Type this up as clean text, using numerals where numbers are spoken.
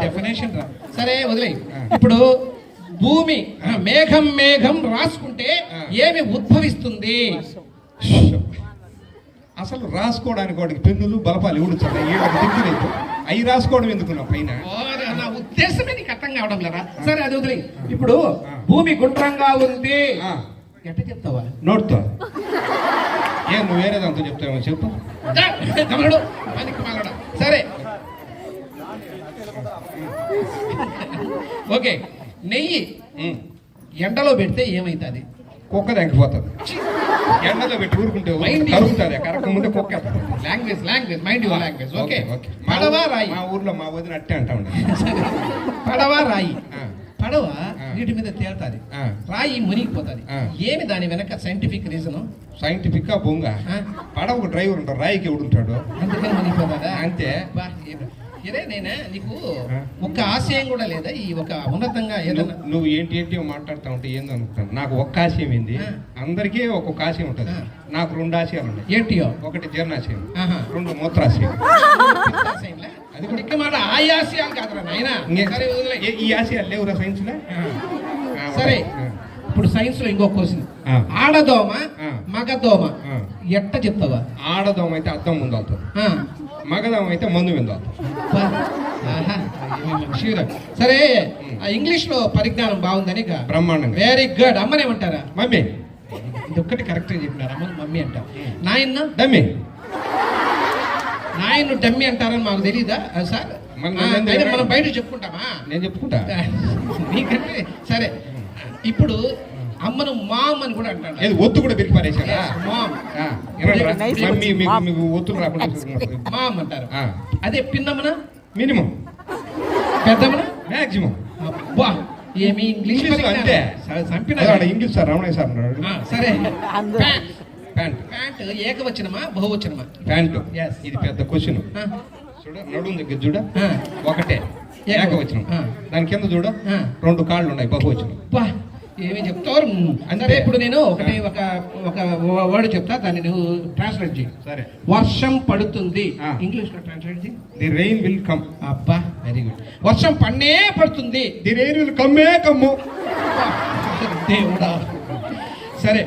Definition రా. సరే వదిలే. ఇప్పుడు భూమి మేఘం మేఘం రాసుకుంటే ఏమి ఉద్భవిస్తుంది? అసలు రాసుకోవడానికి వాడికి పెన్నులు బలపాలు ఇవ్వడు దిక్కులేదు. అవి రాసుకోవడం ఎందుకున్నా పైన? నా ఉద్దేశమే నీకు అర్థం కావడం లేదా? సరే అది వదిలే. ఇప్పుడు భూమి గుండ్రంగా ఉంది ఎట్ట చెప్తావా? నోట్తో. ఏ నువ్వు వేరే దాంతో చెప్తావేమో చెప్పు. సరే ఓకే. నెయ్యి ఎండలో పెడితే ఏమైతుంది? కుక్క తగ్గిపోతుంది. ఎండలో పెట్టి ఊరుకుంటే కరుగుతుంది. కరగకముందే కుక్క. Language language mind your language. Okay. పడవ రాయి. మా ఊర్లో మా వదిన అట్టే అంటా ఉండే. పడవ రాయి. పడవ నీటి మీద తేలుతుంది, రాయి మునిగిపోతుంది. ఏమి దాని వెనక సైంటిఫిక్ రీజన్? సైంటిఫిక్ గా బొంగ. పడవకు డ్రైవర్ ఉంటాడు, రాయికి ఎవడుంటాడు, అందుకని మునిగిపోతుందా? అంతే. ఇదే నేనే నీకు ఒక్క ఆశయం కూడా లేదా? ఈ ఒక ఉన్నతంగా ఏదన్నా నువ్వు ఏంటి ఏంటి మాట్లాడుతూ ఉంటే ఏందో అనుకుంటాను. నాకు ఒక్క ఆశయం ఏంది, అందరికీ ఒక్కొక్క ఆశయం ఉంటుంది. నాకు 2 ఆశయాలు ఉన్నాయి. ఏంటియో? ఒకటి జీర్ణాశయం, 2 మూత్రాశయం. అది కూడా మాట ఆ ఆశయాలు కాదురా నాయన. ఈ ఆశయాలు లేవురా సైన్స్ లో. సరే ఇప్పుడు సైన్స్ లో ఇంకో క్వశ్చన్. ఆడదోమ మగదోమ ఎట్ట చెప్తావా? ఆడదోమ అయితే అద్దం ముందు అవుతుంది, మగదోమ అయితే మందు మీద అవుతుంది. సరే ఇంగ్లీష్ లో పరిజ్ఞానం బాగుందని బ్రహ్మాండంగా. Very good. అమ్మనేమంటారా? మమ్మీ. ఇది ఒక్కటి కరెక్ట్ చెప్పినారు. అమ్మ మమ్మీ అంటారు. నాయన డమ్మీ. నాయన డమ్మీ అంటారని మాకు తెలీదా సార్? మనం బయట చెప్పుకుంటామా? నేను చెప్పుకుంటా. నీకంటే సరే. ఇప్పుడు అమ్మను మామ్ అని కూడా అంటాడు. ఒత్తు కూడా పెరిగి పారేశారా? ఒత్తులు రాకుండా మామ్ అంటారు. అదే పిన్నమ్మన మినిమం, పెద్దమ్మన మాక్సిమం. అబ్బా ఏమి ఇంగ్లీష్ అంతే. English sir Ramanayya sir. సరే ప్యాంట్. ప్యాంట్ ఏకవచనమా బహువచనమా? ప్యాంట్. ఇది పెద్ద క్వశ్చన్. చూడ నడుము దగ్గర చూడ ఒకటే ఏకవచనం, దాని కింద చూడ 2 కాళ్ళు ఉన్నాయి బహువచనం. ఏమి చెప్తారు? సరే ఇప్పుడు నేను ఒకటి ఒక వర్డ్ చెప్తా, దాన్ని నువ్వు ట్రాన్స్లేట్ చేయి. సరే. వర్షం పడుతుంది ఇంగ్లీష్ లో ట్రాన్స్లేట్ చేయి. The rain will come. అబ్బా వెరీ గుడ్. వర్షం పన్నే పడుతుంది. ది రెయిన్ విల్ కమ్మే కమ్ము. దేవుడా. సరే